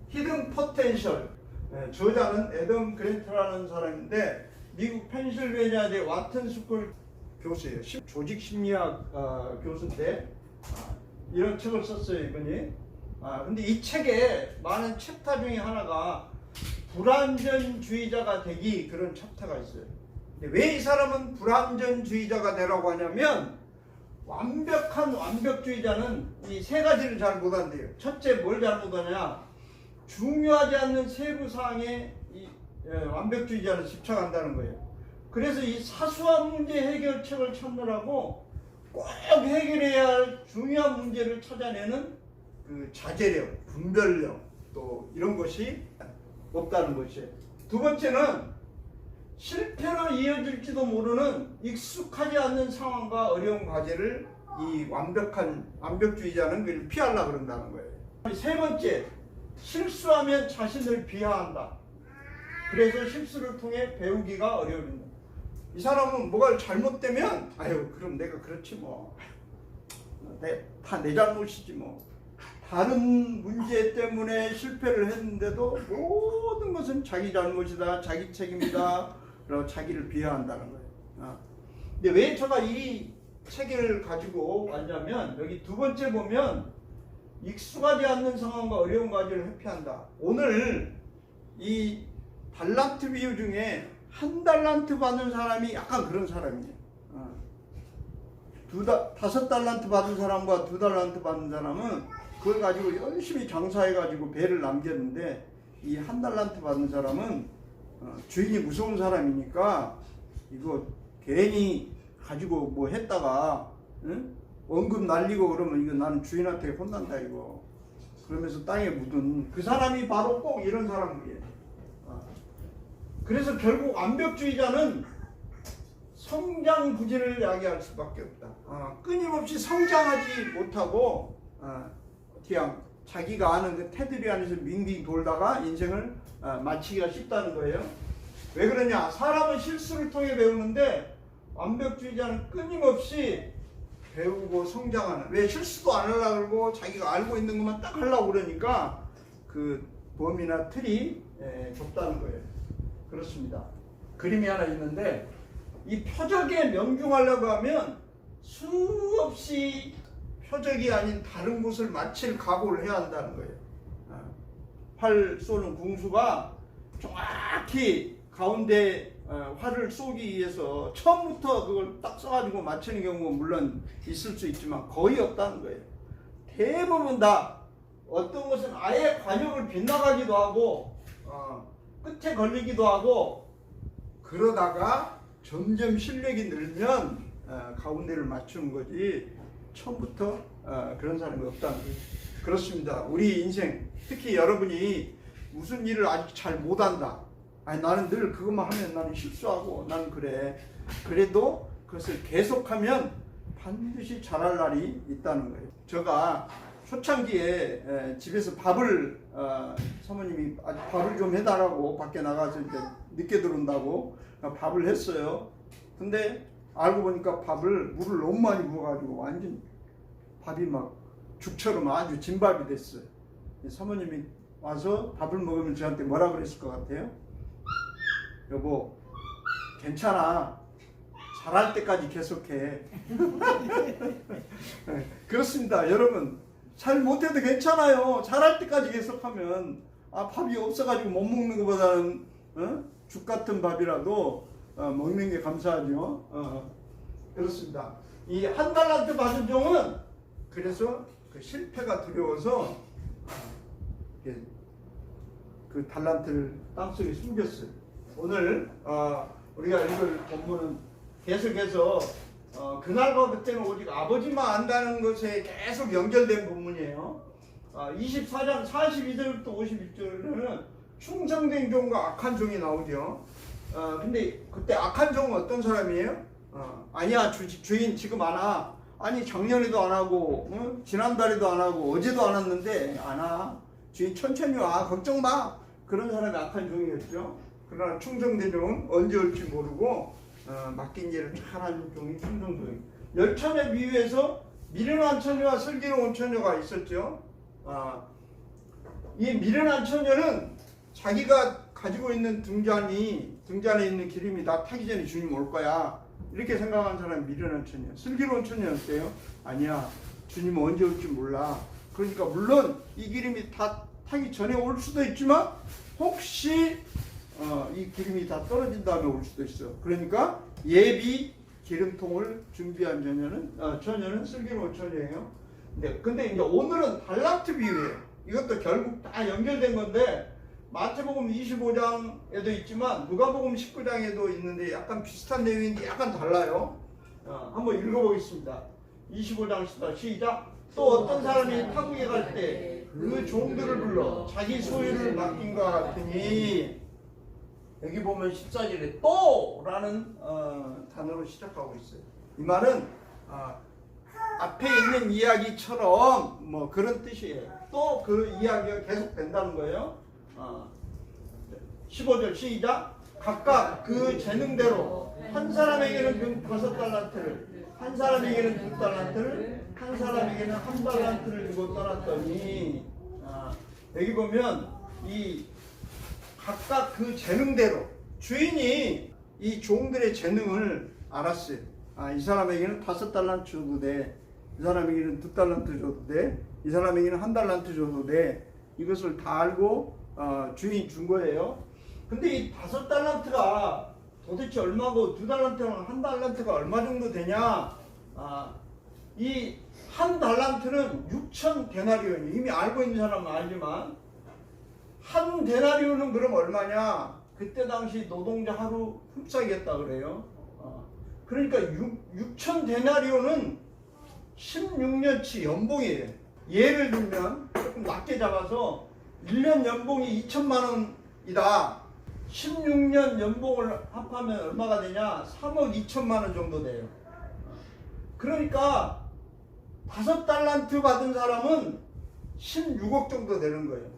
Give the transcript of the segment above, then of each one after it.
히든 포텐셜. 저자는 애덤 그랜트라는 사람인데 미국 펜실베니아대 와튼 스쿨 교수예요. 조직 심리학 교수인데 이런 책을 썼어요, 이분이. 근데 이 책에 많은 챕터 중에 하나가 불완전주의자가 되기, 그런 챕터가 있어요. 근데 왜 이 사람은 불완전주의자가 되라고 하냐면, 완벽한 완벽주의자는 이 세 가지를 잘 못한대요. 첫째, 뭘 잘 못하냐? 중요하지 않는 세부 사항에 완벽주의자는 집착한다는 거예요. 그래서 이 사소한 문제 해결책을 찾느라고 꼭 해결해야 할 중요한 문제를 찾아내는 그 자제력, 분별력, 또 이런 것이 없다는 것이에요. 두 번째는 실패로 이어질지도 모르는 익숙하지 않는 상황과 어려운 과제를 이 완벽주의자는 그걸 피하려고 그런다는 거예요. 세 번째, 실수하면 자신을 비하한다. 그래서 실수를 통해 배우기가 어려워진다. 이 사람은 뭐가 잘못되면 아유 그럼 내가 그렇지 뭐, 다 내 잘못이지 뭐. 다른 문제 때문에 실패를 했는데도 모든 것은 자기 잘못이다, 자기 책임이다, 그리고 자기를 비하한다는 거예요. 근데 왜 제가 이 책을 가지고 왔냐면, 여기 두 번째 보면 익숙하지 않는 상황과 어려운 과제를 회피한다. 오늘 이 달란트 비유 중에 한 달란트 받는 사람이 약간 그런 사람이에요. 5달란트 받은 사람과 2달란트 받은 사람은 그걸 가지고 열심히 장사해가지고 배를 남겼는데, 이 1달란트 받은 사람은 주인이 무서운 사람이니까 이거 괜히 가지고 뭐 했다가 원금 날리고 그러면 이거 나는 주인한테 혼난다 이거. 그러면서 땅에 묻은 그 사람이 바로 꼭 이런 사람이에요. 그래서 결국 완벽주의자는 성장 부진을 야기할 수밖에 없다. 끊임없이 성장하지 못하고 그냥 자기가 아는 그 테두리 안에서 빙빙 돌다가 인생을 마치기가 쉽다는 거예요. 왜 그러냐? 사람은 실수를 통해 배우는데 완벽주의자는 끊임없이 배우고 성장하는. 왜 실수도 안 하려고 그러고 자기가 알고 있는 것만 딱 하려고 그러니까 그 범위나 틀이 좁다는 거예요. 그렇습니다. 그림이 하나 있는데, 이 표적에 명중하려고 하면 수없이 표적이 아닌 다른 곳을 마칠 각오를 해야 한다는 거예요. 활 쏘는 궁수가 정확히 가운데 활을 쏘기 위해서 처음부터 그걸 딱 쏴가지고 맞추는 경우가 물론 있을 수 있지만 거의 없다는 거예요. 대부분 다 어떤 것은 아예 관역을 빗나가기도 하고 끝에 걸리기도 하고, 그러다가 점점 실력이 늘면 가운데를 맞추는 거지 처음부터 그런 사람이 없다는 거예요. 그렇습니다. 우리 인생, 특히 여러분이 무슨 일을 아직 잘 못한다. 아니 나는 늘 그것만 하면 나는 실수하고 나는 그래. 그래도 그것을 계속하면 반드시 잘할 날이 있다는 거예요. 제가 초창기에 집에서 밥을 사모님이 밥을 좀 해달라고 밖에 나가서 이제 늦게 들어온다고 밥을 했어요. 근데 알고 보니까 물을 너무 많이 부어가지고 완전 밥이 막 죽처럼 아주 진밥이 됐어요. 사모님이 와서 밥을 먹으면 저한테 뭐라 그랬을 것 같아요? 여보, 괜찮아. 잘할 때까지 계속해. 그렇습니다. 여러분, 잘 못해도 괜찮아요. 잘할 때까지 계속하면 밥이 없어가지고 못 먹는 것보다는 죽 같은 밥이라도 먹는 게 감사하죠. 그렇습니다. 이 1달란트 받은 종은 그래서 그 실패가 두려워서 그 달란트를 땅속에 숨겼어요. 오늘 우리가 읽을 본문은 계속해서 그날과 그때는 오직 아버지만 안다는 것에 계속 연결된 본문이에요. 24장 42절부터 51절에는 충성된 종과 악한 종이 나오죠. 근데 그때 악한 종은 어떤 사람이에요? 아니야 주인 지금 안 와. 아니 작년에도 안 하고 지난달에도 안 하고 어제도 안 왔는데 안 와. 주인 천천히 와. 걱정 마. 그런 사람이 악한 종이었죠. 그러나 충성된 종은 언제 올지 모르고 맡긴 일을 잘하는 종이 충성종이에요. 열처녀 비유에서 미련한 처녀와 슬기로운 처녀가 있었죠. 이 미련한 처녀는 자기가 가지고 있는 등잔에 있는 기름이 다 타기 전에 주님 올 거야. 이렇게 생각하는 사람이 미련한 처녀. 슬기로운 처녀였어요? 아니야. 주님 언제 올지 몰라. 그러니까 물론 이 기름이 다 타기 전에 올 수도 있지만 혹시 이 기름이 다 떨어진 다음에 올 수도 있어. 그러니까 예비 기름통을 준비한 처녀는 슬기로운 처녀예요. 근데 이제 오늘은 달란트 비유예요. 이것도 결국 다 연결된 건데 마태복음 25장에도 있지만 누가복음 19장에도 있는데 약간 비슷한 내용인데 약간 달라요. 한번 읽어보겠습니다. 25장 14 시작. 또 어떤 사람이 타국에 갈 때 그 종들을 불러 자기 소유를 맡긴 것 같으니, 여기 보면 14절에 또라는 단어로 시작하고 있어요. 이 말은 앞에 있는 이야기처럼 뭐 그런 뜻이에요. 또 그 이야기가 계속 된다는 거예요. 15절 시작. 각각 그 재능대로 한 사람에게는 5달란트를, 한 사람에게는 2달란트를, 한 사람에게는 1달란트를 주고 떠났더니, 여기 보면 이 각각 그 재능대로 주인이 이 종들의 재능을 알았어요. 이 사람에게는 5달란트 줘도 돼, 이 사람에게는 2달란트 줘도 돼, 이 사람에게는 1달란트 줘도 돼. 이것을 다 알고 주인이 준 거예요. 근데 이 5달란트가 도대체 얼마고 2달란트랑 1달란트가 얼마 정도 되냐? 이 1달란트는 6천 데나리온이, 이미 알고 있는 사람은 알지만 1 데나리온은 그럼 얼마냐? 그때 당시 노동자 하루 흡사이겠다 그래요. 그러니까 6천 데나리온은 16년치 연봉이에요. 예를 들면 조금 낮게 잡아서 1년 연봉이 2천만 원이다. 16년 연봉을 합하면 얼마가 되냐? 3억 2천만 원 정도 돼요. 그러니까 5달란트 받은 사람은 16억 정도 되는 거예요.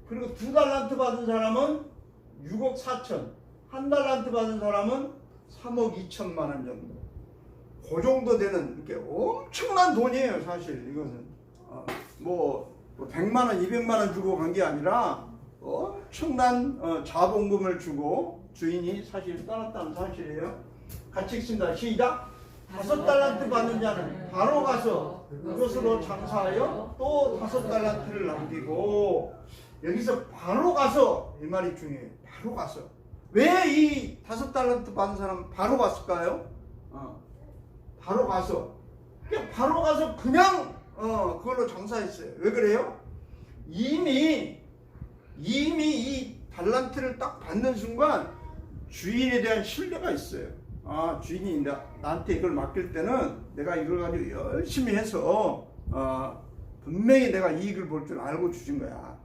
그리고 2달란트 받은 사람은 6억 4천, 1달란트 받은 사람은 3억 2천만 원 정도. 그 정도 되는, 이렇게 엄청난 돈이에요. 사실 이것은 뭐 100만 원, 200만 원 주고 간 게 아니라 엄청난 자본금을 주고 주인이 사실 떠났다는 사실이에요. 같이 읽습니다. 시작. 5달란트 받는 자는 바로 가서 그것으로 장사하여 또 5달란트를 남기고, 여기서 바로 가서 이 말이 중요해요. 바로 가서. 왜 이 5달란트 받은 사람은 바로 갔을까요? 바로 가서. 그냥 바로 가서 그냥 그걸로 장사했어요. 왜 그래요? 이미 이 달란트를 딱 받는 순간 주인에 대한 신뢰가 있어요. 주인이 나한테 이걸 맡길 때는 내가 이걸 가지고 열심히 해서 분명히 내가 이익을 볼 줄 알고 주신 거야.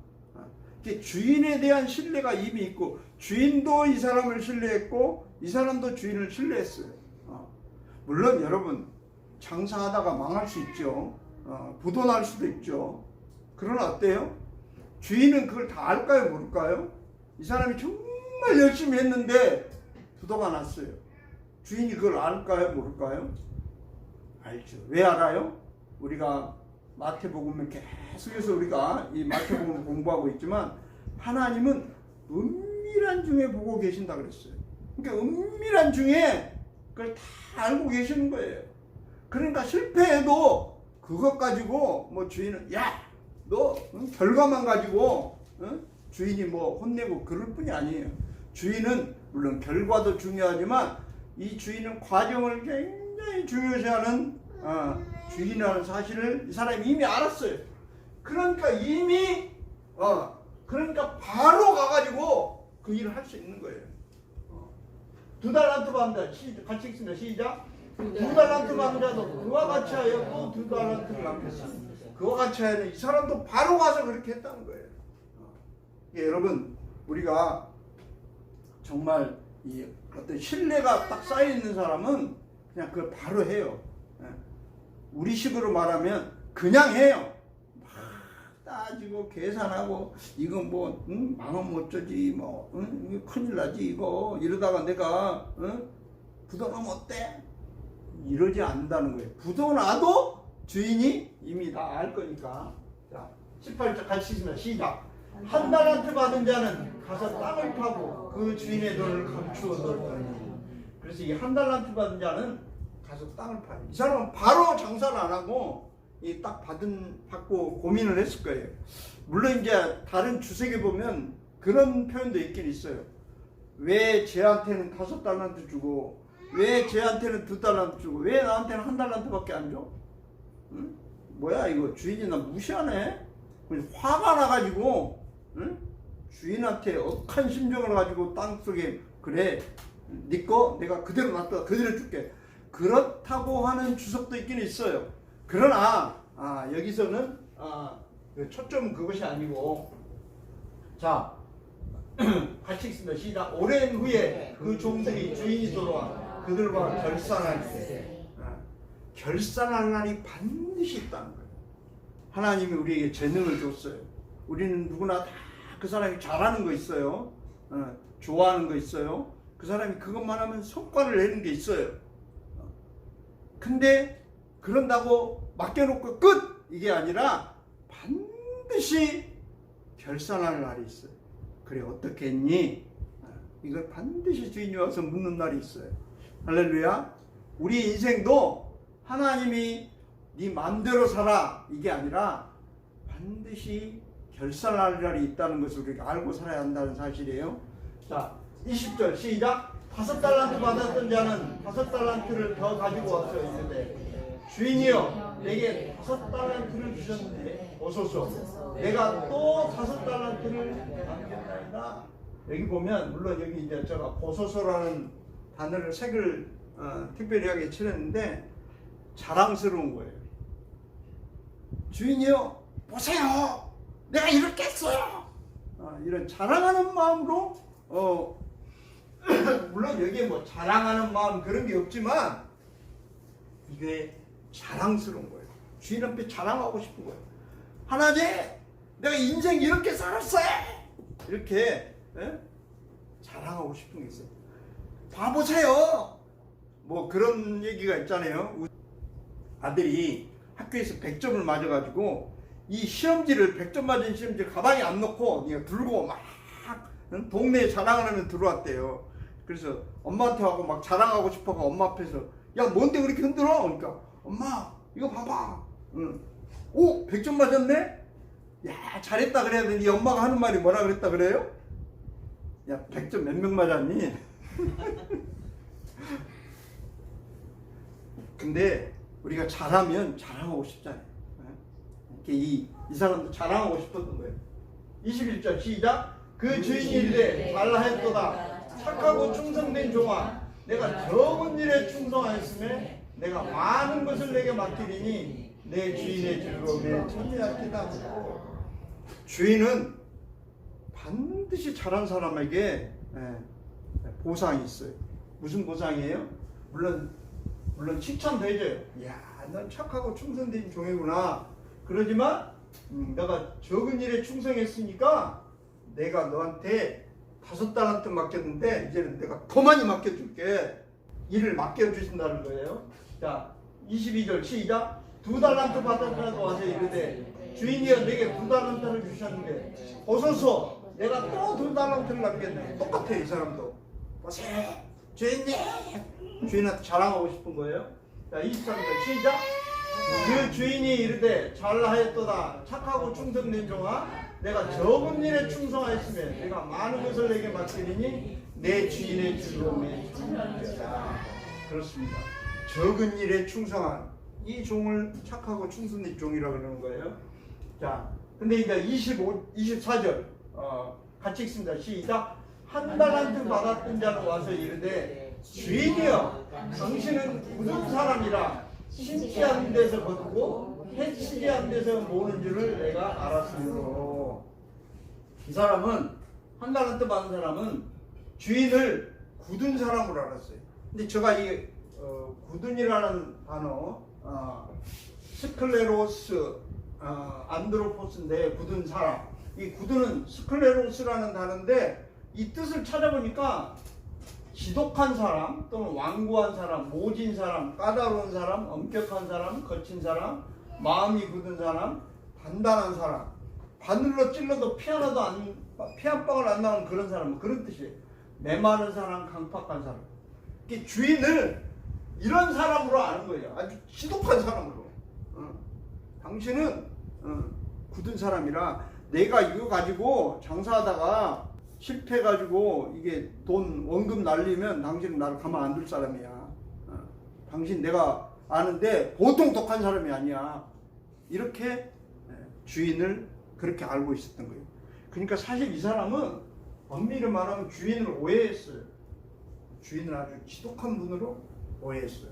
주인에 대한 신뢰가 이미 있고, 주인도 이 사람을 신뢰했고 이 사람도 주인을 신뢰했어요. 물론 여러분, 장사하다가 망할 수 있죠. 부도날 수도 있죠. 그러나 어때요? 주인은 그걸 다 알까요, 모를까요? 이 사람이 정말 열심히 했는데 부도가 났어요. 주인이 그걸 알까요, 모를까요? 알죠. 왜 알아요? 우리가 마태복음을 계속해서 우리가 이 마태복음을 공부하고 있지만 하나님은 은밀한 중에 보고 계신다 그랬어요. 그러니까 은밀한 중에 그걸 다 알고 계시는 거예요. 그러니까 실패해도 그것 가지고 뭐 주인은 너 결과만 가지고 주인이 뭐 혼내고 그럴 뿐이 아니에요. 주인은 물론 결과도 중요하지만 이 주인은 과정을 굉장히 중요시하는 주인이라는 사실을 이 사람이 이미 알았어요. 그러니까 그러니까 바로 가가지고 그 일을 할 수 있는 거예요. 2달란트 받는다. 같이 읽습니다. 시작. 2달란트 받는 자도 그와 같이 하여 또 2달란트를 남겼습니다. 그와 같이 하여 이 사람도 바로 가서 그렇게 했다는 거예요. 여러분, 우리가 정말 이 어떤 신뢰가 딱 쌓여 있는 사람은 그냥 그걸 바로 해요. 우리 식으로 말하면 그냥 해요. 막 따지고 계산하고 이거 뭐 망하면 어쩌지, 뭐 이거 큰일 나지, 이거 이러다가 내가 부도나면 어때? 이러지 않는다는 거예요. 부도나도 주인이 이미 다 알 거니까. 자, 18절 같이 읽습니다. 시작. 한 달란트 받은 자는 가서 땅을 파고 그 주인의 돈을 감추어 넣었더니. 그래서 이 한 달란트 받은 자는 가서 땅을 파요. 이 사람은 바로 장사를 안 하고 이 딱 받고 고민을 했을 거예요. 물론 이제 다른 주석에 보면 그런 표현도 있긴 있어요. 왜 쟤한테는 5달란트 주고 왜 쟤한테는 2달란트 주고 왜 나한테는 1달란트밖에 안 줘? 응? 뭐야 이거 주인이 나 무시하네? 화가 나가지고 응? 주인한테 억한 심정을 가지고 땅속에 그래 네 거 내가 그대로 놔둬 그대로 줄게 그렇다고 하는 주석도 있긴 있어요. 그러나 여기서는 초점은 그것이 아니고 자 같이 읽습니다. 시작. 오랜 후에 그 종들이 주인이 돌아와 그들과 결산할 때 결산할 날이 반드시 있다는 거예요. 하나님이 우리에게 재능을 줬어요. 우리는 누구나 다 그 사람이 잘하는 거 있어요. 좋아하는 거 있어요. 그 사람이 그것만 하면 성과를 내는 게 있어요. 근데 그런다고 맡겨놓고 끝! 이게 아니라 반드시 결산할 날이 있어요. 그래 어떻게 했니? 이걸 반드시 주인이 와서 묻는 날이 있어요. 할렐루야. 우리 인생도 하나님이 네 마음대로 살아 이게 아니라 반드시 결산할 날이 있다는 것을 우리가 알고 살아야 한다는 사실이에요. 자 20절 시작. 5달란트 받았던 자는 5달란트를 더 가지고 와서 이르되 주인이여 내게 5달란트를 주셨는데 오소서 내가 또 5달란트를 남겼나이다. 여기 보면 물론 여기 이제 제가 보소서라는 단어를 색을 특별하게 칠했는데 자랑스러운 거예요. 주인이요 보세요 내가 이렇게 했어요. 이런 자랑하는 마음으로 물론 여기에 뭐 자랑하는 마음 그런 게 없지만 이게 자랑스러운 거예요. 주인 앞에 자랑하고 싶은 거예요. 하나님 내가 인생 이렇게 살았어요. 이렇게 자랑하고 싶은 게 있어요. 봐보세요. 뭐 그런 얘기가 있잖아요. 아들이 학교에서 100점을 맞아가지고 이 시험지를 100점 맞은 시험지를 가방에 안 넣고 그냥 들고 막 동네에 자랑을 하면 들어왔대요. 그래서 엄마한테 하고 막 자랑하고 싶어서 엄마 앞에서 야 뭔데 그렇게 흔들어? 그러니까 엄마 이거 봐봐. 오 100점 맞았네? 야 잘했다 그래야 되는데 엄마가 하는 말이 뭐라 그랬다 그래요? 야 100점 몇 명 맞았니? 근데 우리가 잘하면 자랑하고 싶잖아요. 이 사람도 자랑하고 싶었던 거예요. 21절 시작. 그 주인이 이르되 잘하였도다 착하고 충성된 종아 내가 적은 일에 충성하였음에 내가 많은 것을 내게 맡기리니 내 주인의 즐거움에 참여할지다. 주인은 반드시 잘한 사람에게 보상이 있어요. 무슨 보상이에요? 물론 칭찬되죠. 이야 넌 착하고 충성된 종이구나. 그러지만 내가 적은 일에 충성했으니까 내가 너한테 5달란트 맡겼는데 이제는 내가 더 많이 맡겨줄게. 일을 맡겨주신다는 거예요. 자 22절 시작. 2달란트 받았다고 와서 이르되 주인이여 내게 2달란트를 주셨는데 보소서 내가 또 2달란트를 남겼네. 똑같아 이 사람도. 보세요 주인님. 주인한테 자랑하고 싶은 거예요. 자 23절 시작. 그 주인이 이르되 잘하였도다 착하고 충성된 종아 내가 적은 일에 충성하였으면 내가 많은 것을 내게 맡기리니 내 주인의 즐거움에 참여할지어다. 그렇습니다. 적은 일에 충성한 이 종을 착하고 충성된 종이라고 그러는 거예요. 자, 근데 이제 24절 같이 읽습니다. 시작. 1달란트 받았던 자는 와서 이르되 주인이여 당신은 굳은 사람이라 심지 않은 데서 거두고 해치지 않은 데서 모으는 줄을 내가 알았으므로. 이 사람은 1달란트 받은 사람은 주인을 굳은 사람으로 알았어요. 근데 제가 이 굳은이라는 단어 스클레로스 안드로포스인데 굳은 사람. 이 굳은은 스클레로스라는 단어인데 이 뜻을 찾아보니까 지독한 사람 또는 완고한 사람, 모진 사람, 까다로운 사람, 엄격한 사람, 거친 사람, 마음이 굳은 사람, 단단한 사람 바늘로 찔러도 피 한 방울 안 나오는 그런 사람, 그런 뜻이에요. 메마른 사람, 강팍한 사람. 이게 주인을 이런 사람으로 아는 거예요. 아주 지독한 사람으로. 당신은 굳은 사람이라 내가 이거 가지고 장사하다가 실패해가지고 이게 돈 원금 날리면 당신은 나를 가만 안 둘 사람이야. 당신 내가 아는데 보통 독한 사람이 아니야. 이렇게 주인을 그렇게 알고 있었던 거예요. 그러니까 사실 이 사람은 엄밀히 말하면 주인을 오해했어요. 주인을 아주 지독한 분으로 오해했어요.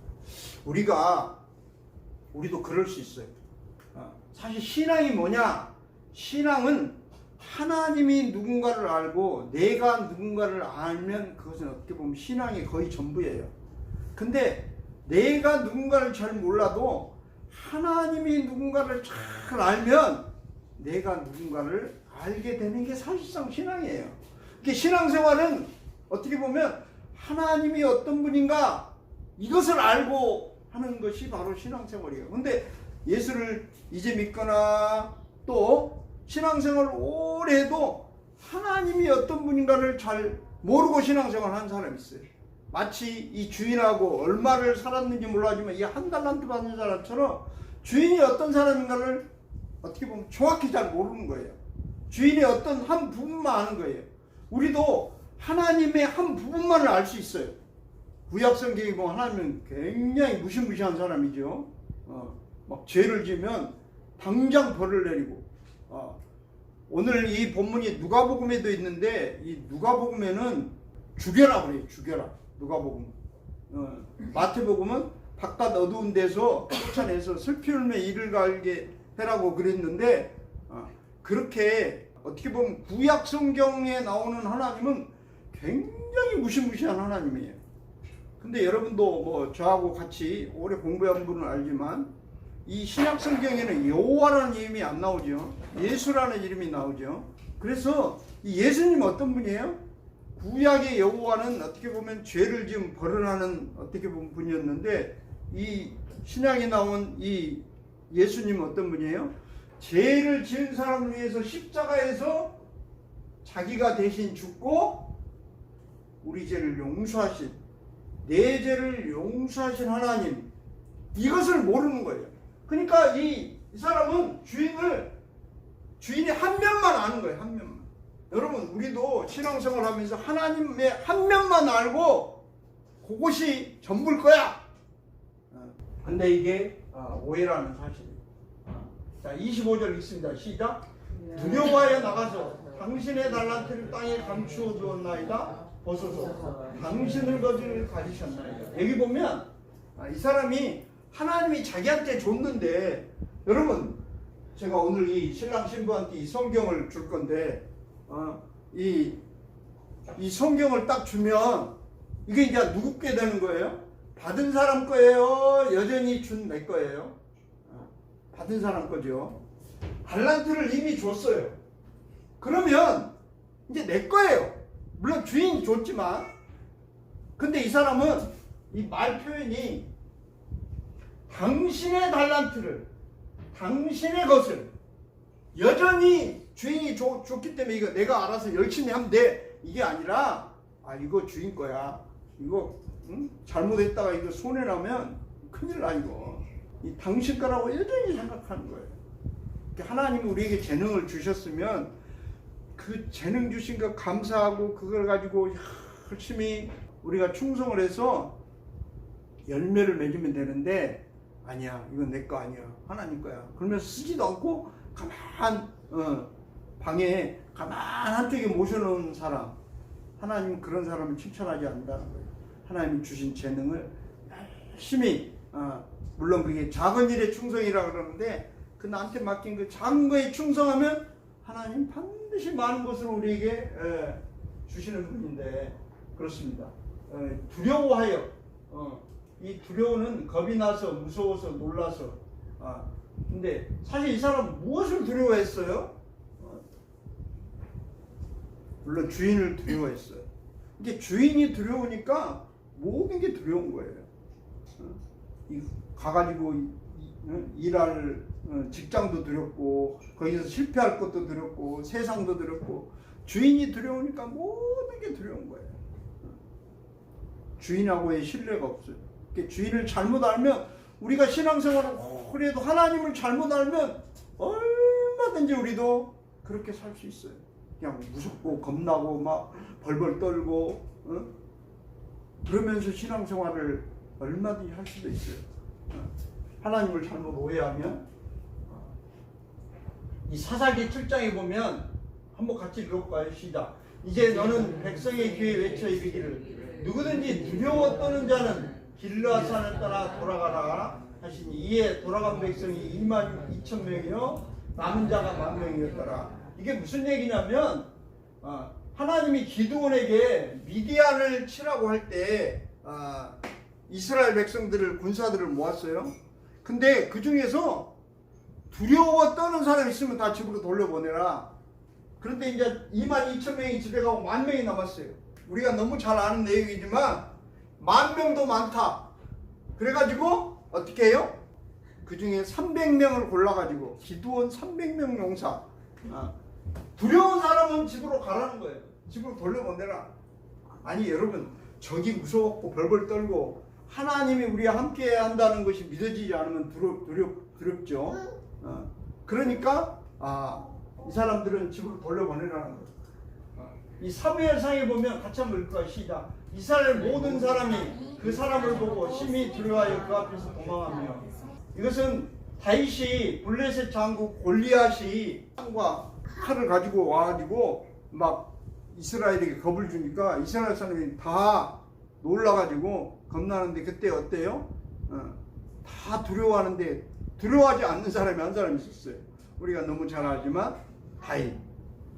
우리도 그럴 수 있어요. 사실 신앙이 뭐냐? 신앙은 하나님이 누군가를 알고 내가 누군가를 알면 그것은 어떻게 보면 신앙이 거의 전부예요. 근데 내가 누군가를 잘 몰라도 하나님이 누군가를 잘 알면 내가 누군가를 알게 되는 게 사실상 신앙이에요. 신앙생활은 어떻게 보면 하나님이 어떤 분인가 이것을 알고 하는 것이 바로 신앙생활이에요. 근데 예수를 이제 믿거나 또 신앙생활을 오래 해도 하나님이 어떤 분인가를 잘 모르고 신앙생활을 하는 사람이 있어요. 마치 이 주인하고 얼마를 살았는지 몰라지만 이 한 달란트 받는 사람처럼 주인이 어떤 사람인가를 어떻게 보면 정확히 잘 모르는 거예요. 주인의 어떤 한 부분만 아는 거예요. 우리도 하나님의 한 부분만을 알 수 있어요. 구약성경에 보면 하나님은 굉장히 무시무시한 사람이죠. 막 죄를 지으면 당장 벌을 내리고, 오늘 이 본문이 누가복음에도 있는데 이 누가복음에는 죽여라 그래요. 죽여라. 누가복음. 마태복음은 바깥 어두운 데서 쫓아내서 슬피 울며 이를 갈게 해라고 그랬는데, 그렇게 어떻게 보면 구약 성경에 나오는 하나님은 굉장히 무시무시한 하나님이에요. 근데 여러분도 뭐 저하고 같이 오래 공부한 분은 알지만 이 신약 성경에는 여호와라는 이름이 안 나오죠. 예수라는 이름이 나오죠. 그래서 이 예수님 어떤 분이에요? 구약의 여호와는 어떻게 보면 죄를 지은 벌을 하는 어떻게 보면 분이었는데, 이 신약에 나온 이 예수님 어떤 분이에요? 죄를 지은 사람을 위해서 십자가에서 자기가 대신 죽고 우리 죄를 용서하신, 내 죄를 용서하신 하나님, 이것을 모르는 거예요. 그러니까 이 사람은 주인이 한 면만 아는 거예요. 한 면만. 여러분, 우리도 신앙생활 하면서 하나님의 한 면만 알고 그것이 전부일 거야. 근데 이게 오해라는 사실이에요. 자, 25절 읽습니다. 시작. 두려워하여 나가서 당신의 달란트를 땅에 감추어 두었나이다. 벗어서 당신을 거지를 가지셨나이다. 여기 보면 이 사람이 하나님이 자기한테 줬는데, 여러분, 제가 오늘 이 신랑 신부한테 이 성경을 줄 건데, 이 성경을 딱 주면 이게 이제 누구께 되는 거예요? 받은 사람 거예요? 여전히 준 내 거예요? 받은 사람 거죠. 달란트를 이미 줬어요. 그러면 이제 내 거예요. 물론 주인이 줬지만, 근데 이 사람은 이 말 표현이 당신의 달란트를, 당신의 것을 여전히 주인이 줬기 때문에 이거 내가 알아서 열심히 하면 돼, 이게 아니라 이거 주인 거야. 이거 잘못했다가 이거 손해나면 큰일 나. 이거 이 당신 거라고 여전히 생각하는 거예요. 하나님이 우리에게 재능을 주셨으면 그 재능 주신 거 감사하고 그걸 가지고 열심히 우리가 충성을 해서 열매를 맺으면 되는데, 아니야, 이건 내 거 아니야, 하나님 거야. 그러면서 쓰지도 않고 방에 가만 한쪽에 모셔놓은 사람, 하나님 그런 사람을 칭찬하지 않는다는 거예요. 하나님이 주신 재능을 열심히, 물론 그게 작은 일에 충성이라고 그러는데, 그 나한테 맡긴 그 작은 거에 충성하면 하나님 반드시 많은 것을 우리에게 주시는 분인데, 그렇습니다. 두려워하여, 이 두려움은 겁이 나서, 무서워서, 놀라서. 근데 사실 이 사람은 무엇을 두려워했어요? 물론 주인을 두려워했어요. 이게 주인이 두려우니까 모든 게 두려운 거예요. 가가지고 일할 직장도 두렵고 거기서 실패할 것도 두렵고 세상도 두렵고 주인이 두려우니까 모든 게 두려운 거예요. 주인하고의 신뢰가 없어요. 주인을 잘못 알면 우리가 신앙생활을 오래 해도 하나님을 잘못 알면 얼마든지 우리도 그렇게 살 수 있어요. 그냥 무섭고 겁나고 막 벌벌 떨고 그러면서 신앙생활을 얼마든지 할 수도 있어요. 하나님을 잘못 오해하면 이 사사기 7장에 보면 한번 같이 읽어볼까요? 시작. 이제 너는 백성의 귀에 외쳐 이르기를 누구든지 두려워 떠는 자는 길르앗산을 따라 돌아가라 하시니 이에 돌아간 백성이 22,000명이요 남은 자가 10,000명이었더라. 이게 무슨 얘기냐면 하나님이 기드온에게 미디안을 치라고 할 때 이스라엘 백성들을 군사들을 모았어요. 근데 그 중에서 두려워 떠는 사람이 있으면 다 집으로 돌려보내라. 그런데 이제 22,000명이 집에 가고 10,000명이 남았어요. 우리가 너무 잘 아는 내용이지만 10,000명도 많다. 그래가지고 어떻게 해요? 그 중에 300명을 골라가지고 기드온 300명 용사 두려운 사람은 집으로 가라는 거예요. 집으로 돌려보내라. 아니 여러분 적이 무서웠고 벌벌 떨고 하나님이 우리와 함께 한다는 것이 믿어지지 않으면 두렵죠. 그러니까 이 사람들은 집으로 돌려보내라는 거예요. 이 사무엘상에 보면 같이 한번 읽을까요? 시작. 이스라엘 모든 사람이 그 사람을 보고 심히 두려워하여 그 앞에서 도망하며 이것은 다윗이 블레셋 장구 골리앗이 창과 칼을 가지고 와가지고 막 이스라엘에게 겁을 주니까 이스라엘 사람이 다 놀라가지고 겁나는데 그때 어때요? 다 두려워하는데 두려워하지 않는 사람이 한 사람이 있었어요. 우리가 너무 잘 알지만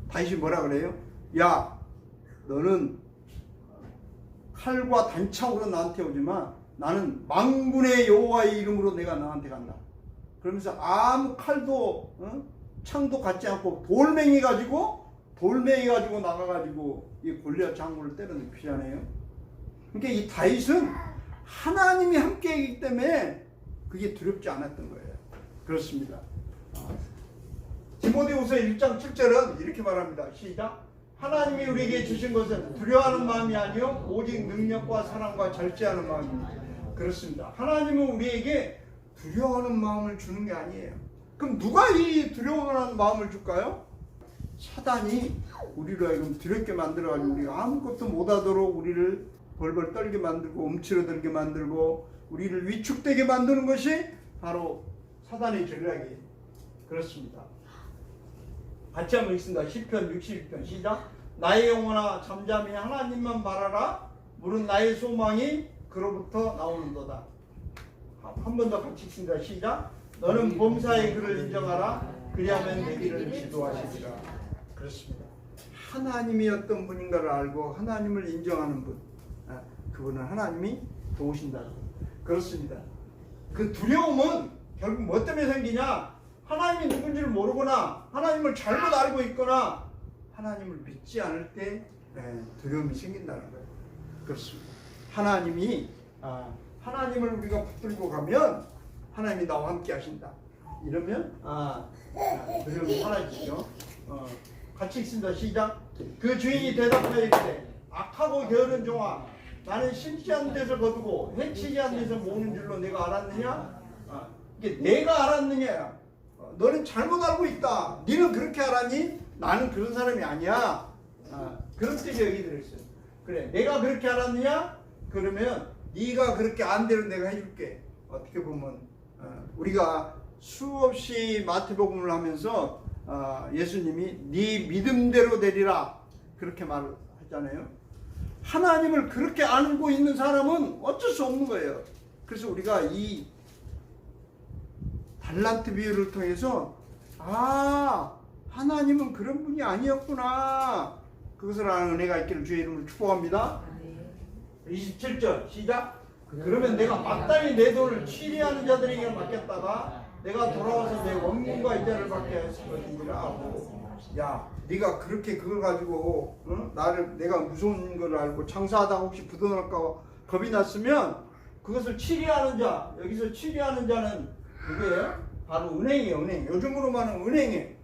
다윗이 뭐라 그래요? 야 너는 칼과 단창으로 나한테 오지만 나는 만군의 여호와의 이름으로 내가 너한테 간다. 그러면서 아무 칼도 창도 갖지 않고 돌멩이 가지고 나가가지고 이 골리앗 장군을 때려는 피하네요. 그러니까 이 다윗은 하나님이 함께이기 때문에 그게 두렵지 않았던 거예요. 그렇습니다. 디모데후서 1장 7절은 이렇게 말합니다. 시작. 하나님이 우리에게 주신 것은 두려워하는 마음이 아니요 오직 능력과 사랑과 절제하는 마음입니다. 그렇습니다. 하나님은 우리에게 두려워하는 마음을 주는 게 아니에요. 그럼 누가 이 두려워하는 마음을 줄까요? 사단이 우리로 하여금 두렵게 만들어가지고 우리가 아무것도 못하도록 우리를 벌벌 떨게 만들고 움츠러들게 만들고 우리를 위축되게 만드는 것이 바로 사단의 전략이에요. 그렇습니다. 같이 한번 읽습니다. 시편 61편 시작. 나의 영혼아 잠잠히 하나님만 바라라. 물은 나의 소망이 그로부터 나오는도다. 한 번 더 같이 읽습니다. 시작. 너는 범사의 그를 인정하라. 그리하면 내 길을 지도하시리라. 그렇습니다. 하나님이 어떤 분인가를 알고 하나님을 인정하는 분, 그분은 하나님이 도우신다. 그렇습니다. 그 두려움은 결국 뭐 때문에 생기냐? 하나님이 누군지를 모르거나 하나님을 잘못 알고 있거나 하나님을 믿지 않을 때 두려움이 생긴다는 거예요. 그렇습니다. 하나님을 우리가 붙들고 가면 하나님이 나와 함께 하신다. 이러면 두려움이 사라지죠. 같이 읽습니다. 시작. 그 주인이 대답하여 이르되 악하고 게으른 종아 나는 심지 않은 데서 거두고 해치지 않은 데서 모으는 줄로 내가 알았느냐? 이게 내가 알았느냐? 너는 잘못 알고 있다. 너는 그렇게 알았니? 나는 그런 사람이 아니야. 그런 뜻이 여기 들어있어요. 그래, 내가 그렇게 알았느냐? 그러면 네가 그렇게 안 대로 내가 해줄게. 어떻게 보면 우리가 수없이 마태복음을 하면서 예수님이 네 믿음대로 되리라 그렇게 말하잖아요. 하나님을 그렇게 알고 있는 사람은 어쩔 수 없는 거예요. 그래서 우리가 이 달란트 비유를 통해서 하나님은 그런 분이 아니었구나. 그것을 아는 은혜가 있기를 주의 이름으로 축복합니다. 27절 시작. 그러면 내가 마땅히 내 돈을 취리하는 자들에게 맡겼다가 내가 돌아와서 내 원금과 이자를 받게 했을 것이니라 하고, 야 네가 그렇게 그걸 가지고 내가 무서운 걸 알고 장사하다가 혹시 부도날까 겁이 났으면 그것을 취리하는 자, 여기서 취리하는 자는 그게 바로 은행이에요. 은행. 요즘으로만은 은행에.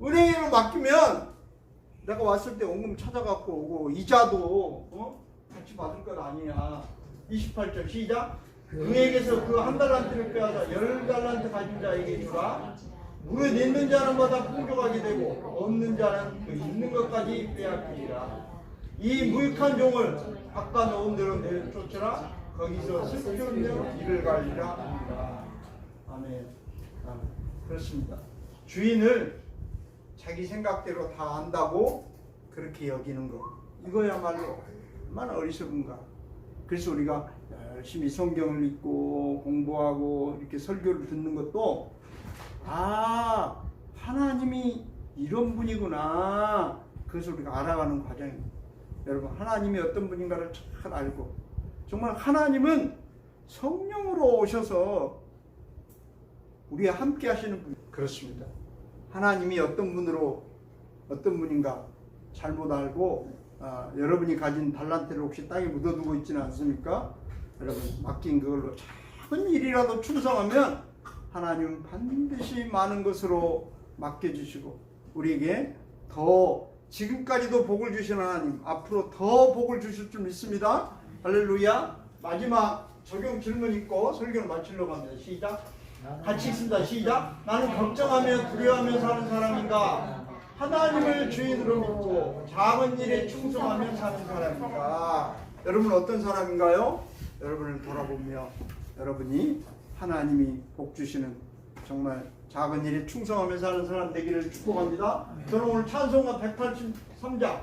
은행으로 맡기면 내가 왔을 때 원금 찾아갖고 오고 이자도 같이 받을 것 아니냐. 28절 시작. 그에게서 그 한 달란트를 빼앗아 10달란트 가진 자에게 주라. 무릇 있는 자는 마다 풍족하게 되고 없는 자는 그 있는 것까지 빼앗기리라. 이 무익한 종을 바꿔 놓은 대로 내쫓으라. 거기서 슬프며 이를 갈리라 합니다. 아멘. 아멘. 그렇습니다. 주인을 자기 생각대로 다 안다고 그렇게 여기는 거, 이거야말로 얼마나 어리석은가. 그래서 우리가 열심히 성경을 읽고 공부하고 이렇게 설교를 듣는 것도 하나님이 이런 분이구나, 그것을 우리가 알아가는 과정입니다. 여러분, 하나님이 어떤 분인가를 잘 알고, 정말 하나님은 성령으로 오셔서 우리와 함께 하시는 분. 그렇습니다. 하나님이 어떤 분인가 잘못 알고 여러분이 가진 달란트를 혹시 땅에 묻어두고 있지는 않습니까? 여러분, 맡긴 그걸로 작은 일이라도 충성하면 하나님은 반드시 많은 것으로 맡겨주시고 우리에게 더, 지금까지도 복을 주신 하나님 앞으로 더 복을 주실 줄 믿습니다. 할렐루야. 마지막 적용 질문 있고 설교를 마치려고 합니다. 시작. 같이 있습니다. 시작. 나는 걱정하며 두려워하며 사는 사람인가, 하나님을 주인으로 믿고 작은 일에 충성하며 사는 사람인가? 여러분 어떤 사람인가요? 여러분을 돌아보며 여러분이 하나님이 복 주시는 정말 작은 일에 충성하며 사는 사람 되기를 축복합니다. 저는 오늘 찬송가 183장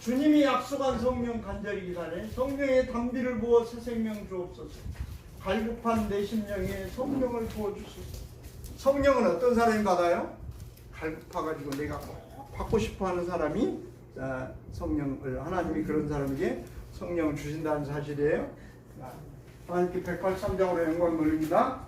주님이 약속한 성령 간절히 기다려 성령의 담비를 부어 새 생명 주옵소서. 갈급한 내 심령에 성령을 부어주소서. 성령은 어떤 사람이 받아요? 갈급해가지고 내가 꼭 받고 싶어하는 사람이 성령을, 하나님이 그런 사람에게 성령을 주신다는 사실이에요. 하나님께 183장으로 영광 돌립니다.